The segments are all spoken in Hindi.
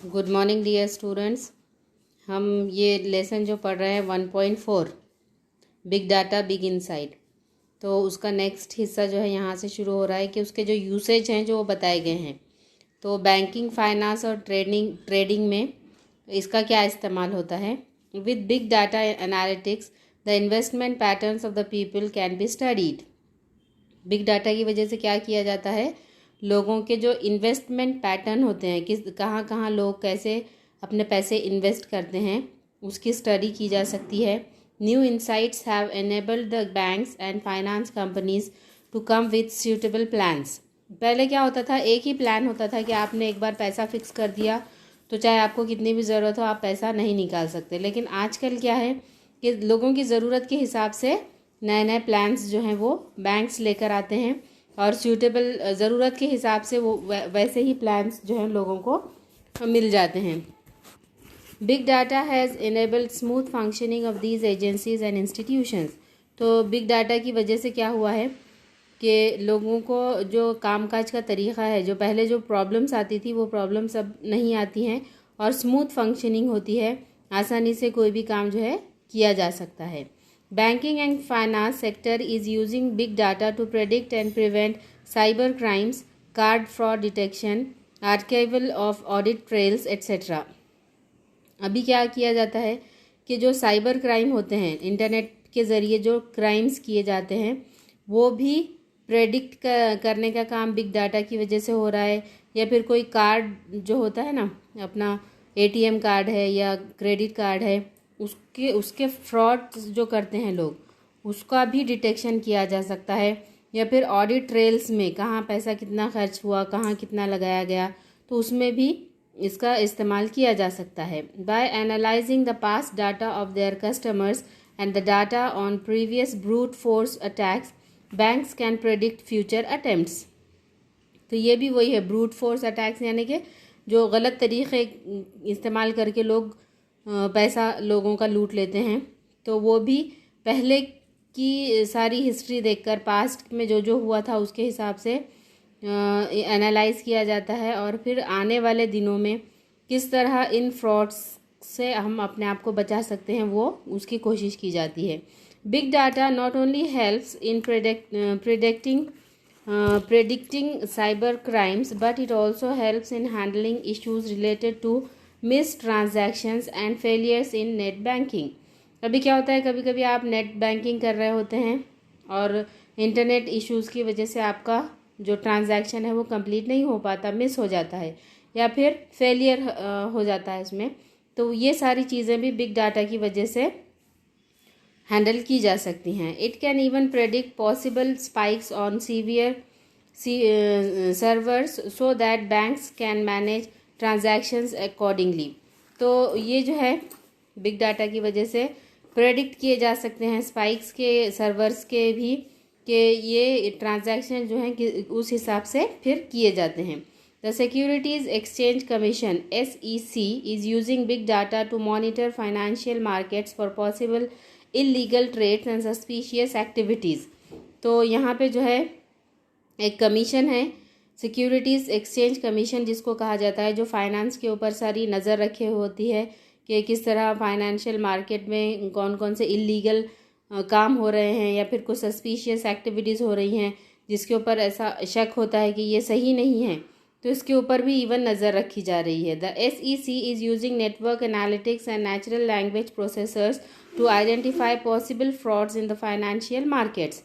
Good morning dear students. हम ये लेसन जो पढ़ रहे हैं 1.4 बिग डाटा बिग इनसाइट, तो उसका नेक्स्ट हिस्सा जो है यहाँ से शुरू हो रहा है कि उसके जो यूसेज हैं जो वो बताए गए हैं। तो बैंकिंग, फाइनेंस और ट्रेडिंग में इसका क्या इस्तेमाल होता है। With big data analytics the investment patterns of the people can be studied. Big data की वजह से क्या किया जाता है, लोगों के जो इन्वेस्टमेंट पैटर्न होते हैं, किस कहाँ कहाँ लोग कैसे अपने पैसे इन्वेस्ट करते हैं, उसकी स्टडी की जा सकती है। New insights have enabled the banks and finance companies to come with suitable plans. पहले क्या होता था, एक ही प्लान होता था कि आपने एक बार पैसा फिक्स कर दिया तो चाहे आपको कितनी भी ज़रूरत हो आप पैसा नहीं निकाल सकते। लेकिन आजकल क्या है कि लोगों की ज़रूरत के हिसाब से नए नए प्लान्स जो हैं वो बैंक्स लेकर आते हैं और सूटेबल ज़रूरत के हिसाब से वो वैसे ही प्लान्स जो हैं लोगों को मिल जाते हैं। Big data has enabled smooth functioning of these agencies and institutions. तो बिग डाटा की वजह से क्या हुआ है कि लोगों को जो कामकाज का तरीक़ा है, जो पहले जो प्रॉब्लम्स आती थी वो प्रॉब्लम्स अब नहीं आती हैं और स्मूथ फंक्शनिंग होती है, आसानी से कोई भी काम जो है किया जा सकता है। Banking and finance sector is using big data to predict and prevent cyber crimes, card fraud detection, archival of audit trails, etc. अभी क्या किया जाता है कि जो साइबर क्राइम होते हैं, इंटरनेट के ज़रिए जो क्राइम्स किए जाते हैं वो भी प्रेडिक्ट करने का काम बिग डाटा की वजह से हो रहा है। या फिर कोई कार्ड जो होता है ना, अपना ATM कार्ड है या क्रेडिट कार्ड है, उसके फ्रॉड जो करते हैं लोग, उसका भी डिटेक्शन किया जा सकता है। या फिर ऑडिट ट्रेल्स में कहाँ पैसा कितना खर्च हुआ, कहाँ कितना लगाया गया, तो उसमें भी इसका इस्तेमाल किया जा सकता है। By analysing the past data of their customers and the data on previous brute force attacks, banks can predict future attempts. तो ये भी वही है, ब्रूट फोर्स अटैक्स, यानी कि जो गलत तरीक़े इस्तेमाल करके लोग पैसा लोगों का लूट लेते हैं। तो वो भी पहले की सारी हिस्ट्री देखकर, पास्ट में जो हुआ था उसके हिसाब से एनालाइज किया जाता है और फिर आने वाले दिनों में किस तरह इन फ्रॉड्स से हम अपने आप को बचा सकते हैं वो उसकी कोशिश की जाती है। Big data not only helps in predicting cyber crimes, but it also helps in handling issues related to missed transactions and failures in net banking. अभी क्या होता है, कभी कभी आप नेट बैंकिंग कर रहे होते हैं और इंटरनेट इश्यूज़ की वजह से आपका जो ट्रांजैक्शन है वो कंप्लीट नहीं हो पाता, मिस हो जाता है या फिर फेलियर हो जाता है इसमें। तो ये सारी चीज़ें भी बिग डाटा की वजह से हैंडल की जा सकती हैं। It can even predict possible spikes on severe servers so that banks can manage transactions accordingly. तो ये जो है बिग डाटा की वजह से प्रेडिक्ट किए जा सकते हैं स्पाइक्स के सर्वर्स के भी, कि ये ट्रांजैक्शन जो हैं कि उस हिसाब से फिर किए जाते हैं। The Securities Exchange Commission SEC is using big data to monitor financial markets for possible illegal trades and suspicious activities. तो यहाँ पे जो है एक कमीशन है, सिक्योरिटीज़ एक्सचेंज कमीशन जिसको कहा जाता है, जो फाइनेंस के ऊपर सारी नज़र रखे होती है कि किस तरह फाइनेंशियल मार्केट में कौन कौन से इलीगल काम हो रहे हैं या फिर कुछ सस्पिशियस एक्टिविटीज़ हो रही हैं जिसके ऊपर ऐसा शक होता है कि ये सही नहीं है, तो इसके ऊपर भी इवन नज़र रखी जा रही है। The SEC is using network analytics and natural language processors to identify possible frauds in the financial markets.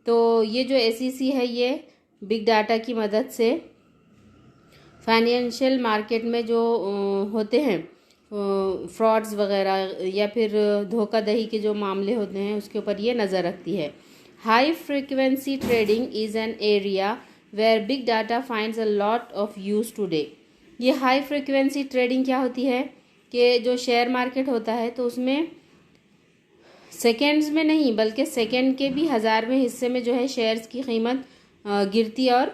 तो ये जो SEC है ये बिग डाटा की मदद से फाइनेंशियल मार्केट में जो होते हैं फ्रॉड्स वगैरह या फिर धोखाधड़ी के जो मामले होते हैं उसके ऊपर ये नज़र रखती है। High frequency trading is an area where big data finds a lot of use today. ये हाई फ्रिक्वेंसी ट्रेडिंग क्या होती है कि जो शेयर मार्केट होता है तो उसमें सेकेंड्स में नहीं बल्कि सेकेंड के भी 1000वें हिस्से में जो है शेयर्स की कीमत गिरती और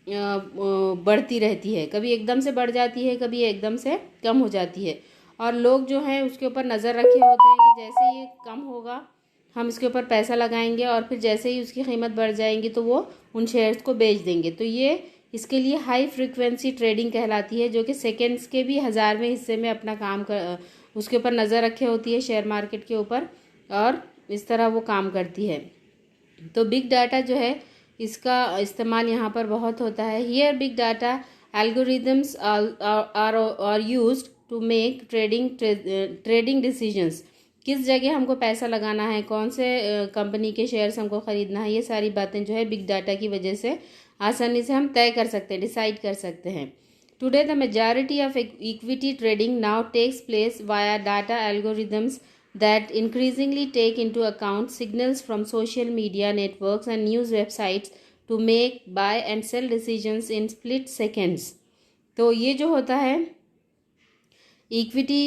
बढ़ती रहती है। कभी एकदम से बढ़ जाती है, कभी एकदम से कम हो जाती है और लोग जो हैं उसके ऊपर नज़र रखे होते हैं कि जैसे ये कम होगा हम इसके ऊपर पैसा लगाएंगे और फिर जैसे ही उसकी कीमत बढ़ जाएंगी तो वो उन शेयर्स को बेच देंगे। तो ये इसके लिए हाई फ्रिक्वेंसी ट्रेडिंग कहलाती है, जो कि सेकेंड्स के भी 1000वें हिस्से में अपना काम कर उसके ऊपर नज़र रखे होती है शेयर मार्केट के ऊपर, और इस तरह वो काम करती है। तो बिग डाटा जो है इसका इस्तेमाल यहाँ पर बहुत होता है। Here big data algorithms are used to make trading decisions. किस जगह हमको पैसा लगाना है, कौन से कंपनी के शेयर्स हमको ख़रीदना है, ये सारी बातें जो है बिग डाटा की वजह से आसानी से हम तय कर सकते हैं, डिसाइड कर सकते हैं। Today the majority of equity trading now takes place via data algorithms that increasingly take into account signals from social media networks and news websites to make buy and sell decisions in split seconds। तो ये जो होता है इक्विटी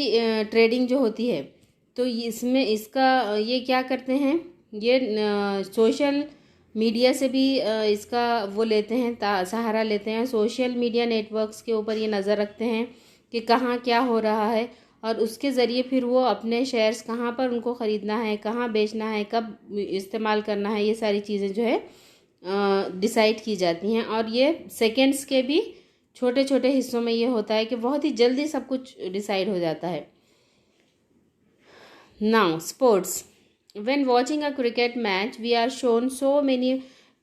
ट्रेडिंग जो होती है, तो इसमें इसका ये क्या करते हैं, ये सोशल मीडिया से भी इसका वो लेते हैं, सहारा लेते हैं। सोशल मीडिया नेटवर्क्स के ऊपर ये नज़र रखते हैं कि कहाँ क्या हो रहा है, और उसके ज़रिए फिर वो अपने शेयर्स कहाँ पर उनको ख़रीदना है, कहाँ बेचना है, कब इस्तेमाल करना है, ये सारी चीज़ें जो है डिसाइड की जाती हैं। और ये सेकंड्स के भी छोटे छोटे हिस्सों में ये होता है कि बहुत ही जल्दी सब कुछ डिसाइड हो जाता है। Now sports, when watching a cricket match we are shown so many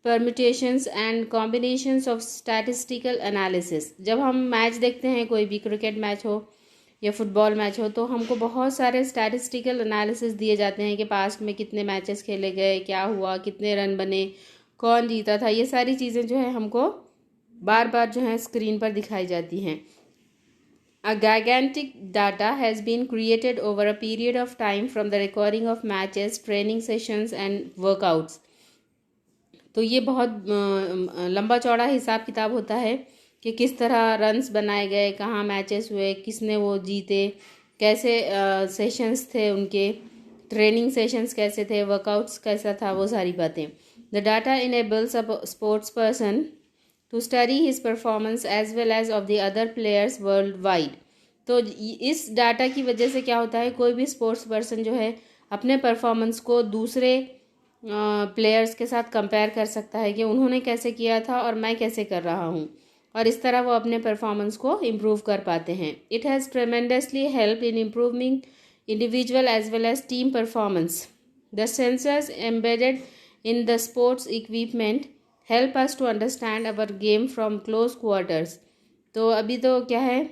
permutations and combinations of statistical analysis. जब हम मैच देखते हैं, कोई भी क्रिकेट मैच हो या फुटबॉल मैच हो, तो हमको बहुत सारे स्टैटिस्टिकल एनालिसिस दिए जाते हैं कि पास्ट में कितने मैचेस खेले गए, क्या हुआ, कितने रन बने, कौन जीता था, ये सारी चीज़ें जो है हमको बार बार जो है स्क्रीन पर दिखाई जाती हैं। अ gigantic data has been created over a period of time from the recording of matches, training sessions and workouts। तो ये बहुत लंबा चौड़ा हिसाब किताब होता है कि किस तरह रन्स बनाए गए, कहाँ मैचेस हुए, किसने वो जीते, कैसे सेशंस थे उनके, ट्रेनिंग सेशंस कैसे थे, वर्कआउट्स कैसा था, वो सारी बातें। The data enables a sports person to study his performance as well as of the other players worldwide. तो इस डाटा की वजह से क्या होता है, कोई भी स्पोर्ट्स पर्सन जो है अपने परफॉर्मेंस को दूसरे प्लेयर्स के साथ कंपेयर कर सकता है कि उन्होंने कैसे किया था और मैं कैसे कर रहा हूँ, और इस तरह वो अपने परफॉर्मेंस को इम्प्रूव कर पाते हैं। It has tremendously help in improving individual as well as team performance. The sensors embedded in the sports equipment help us to understand our game from close quarters. तो अभी तो क्या है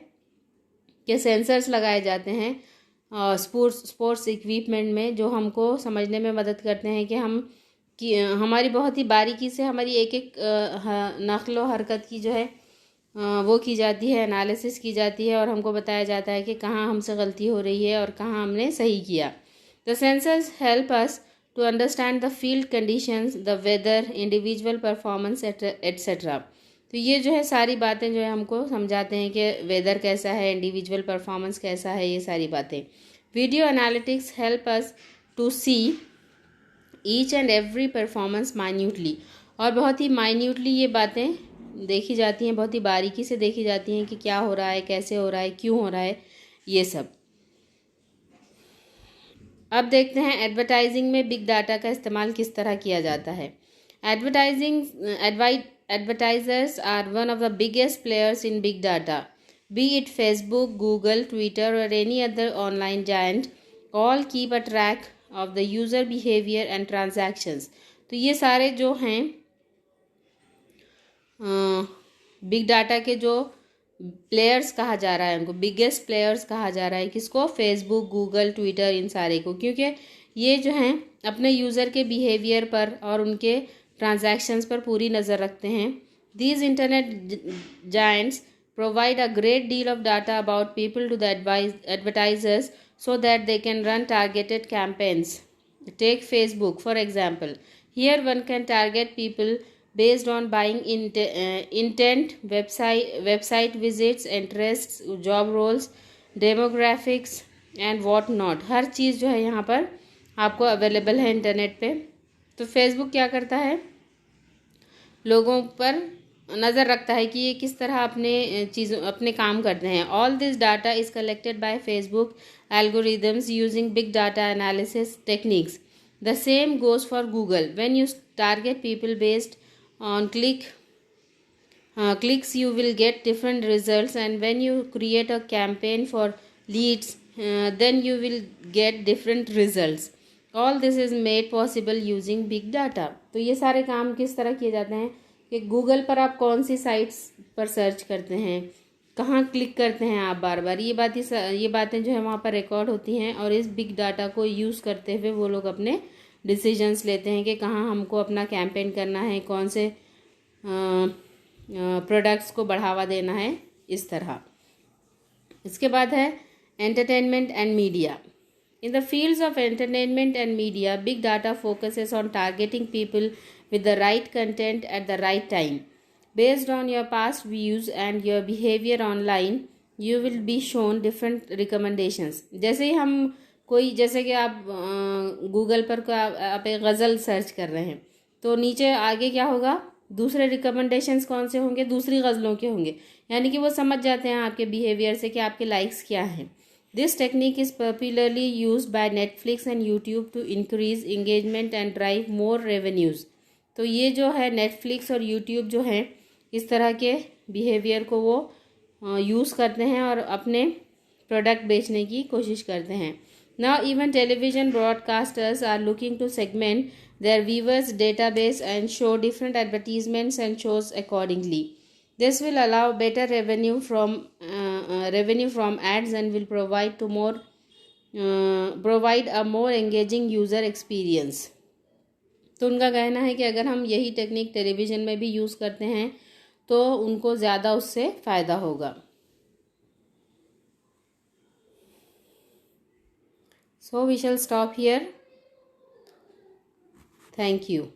कि सेंसर्स लगाए जाते हैं स्पोर्ट्स इक्विपमेंट में, जो हमको समझने में मदद करते हैं कि हमारी बहुत ही बारीकी से हमारी एक एक नक़्ल व हरकत की जो है वो की जाती है, एनालिसिस की जाती है, और हमको बताया जाता है कि कहाँ हमसे गलती हो रही है और कहाँ हमने सही किया। The sensors help us to understand the field conditions, the weather, individual performance etcetera. तो ये जो है सारी बातें जो है हमको समझाते हैं कि वेदर कैसा है, इंडिविजुअल परफॉर्मेंस कैसा है, ये सारी बातें। Video analytics help us to see each and every performance minutely. और बहुत ही माइन्यूटली ये बातें देखी जाती हैं, बहुत ही बारीकी से देखी जाती हैं कि क्या हो रहा है, कैसे हो रहा है, क्यों हो रहा है, ये सब। अब देखते हैं एडवर्टाइजिंग में बिग डाटा का इस्तेमाल किस तरह किया जाता है। Advertisers are one of the biggest players in big data. Be it Facebook, Google, Twitter or any other online giant, all keep a track of the user behavior and transactions। तो ये सारे जो हैं बिग डाटा के जो प्लेयर्स कहा जा रहा है, उनको बिगेस्ट प्लेयर्स कहा जा रहा है। किसको? फेसबुक, गूगल, ट्विटर, इन सारे को, क्योंकि ये जो हैं अपने यूज़र के बिहेवियर पर और उनके ट्रांजैक्शंस पर पूरी नज़र रखते हैं। These internet giants provide a great deal of data about people to the advertisers so that they can run targeted campaigns. Take Facebook for example. Here one can target people based on buying intent, website visits, interests, job roles, demographics and what not। हर चीज़ जो है यहाँ पर आपको अवेलेबल है इंटरनेट पे। तो फेसबुक क्या करता है, लोगों पर नज़र रखता है कि ये किस तरह अपने काम करते हैं। All this data is collected by Facebook algorithms using big data analysis techniques. The same goes for Google. When you target people based on clicks, you will get different results, and when you create a campaign for leads, then you will get different results. All this is made possible using big data. तो ये सारे काम किस तरह किए जाते हैं कि गूगल पर आप कौन सी साइट्स पर सर्च करते हैं, कहाँ क्लिक करते हैं आप बार बार, ये बातें जो है वहाँ पर रिकॉर्ड होती हैं, और इस बिग डाटा को यूज़ करते हुए वो लोग अपने डिसीजंस लेते हैं कि कहाँ हमको अपना कैंपेन करना है, कौन से प्रोडक्ट्स को बढ़ावा देना है, इस तरह। इसके बाद है entertainment and media. In the fields of entertainment and media, big data focuses on targeting people with the right content at the right time. Based on your past views and your behavior online, you will be shown different recommendations. जैसे ही हम जैसे कि आप गूगल पर आप एक गज़ल सर्च कर रहे हैं, तो नीचे आगे क्या होगा, दूसरे रिकमेंडेशंस कौन से होंगे, दूसरी गज़लों के होंगे। यानी कि वो समझ जाते हैं आपके बिहेवियर से कि आपके लाइक्स क्या हैं। This technique is popularly used by Netflix and YouTube to increase engagement and drive more revenues. तो ये जो है नेटफ्लिक्स और यूट्यूब जो है, इस तरह के बिहेवियर को वो यूज़ करते हैं और अपने प्रोडक्ट बेचने की कोशिश करते हैं। Now even television broadcasters are looking to segment their viewers database and show different advertisements and shows accordingly. This will allow better revenue from ads and will provide a more engaging user experience. तो उनका कहना है कि अगर हम यही टेक्निक टेलीविज़न में भी यूज़ करते हैं तो उनको ज़्यादा उससे फ़ायदा होगा। So we shall stop here. Thank you.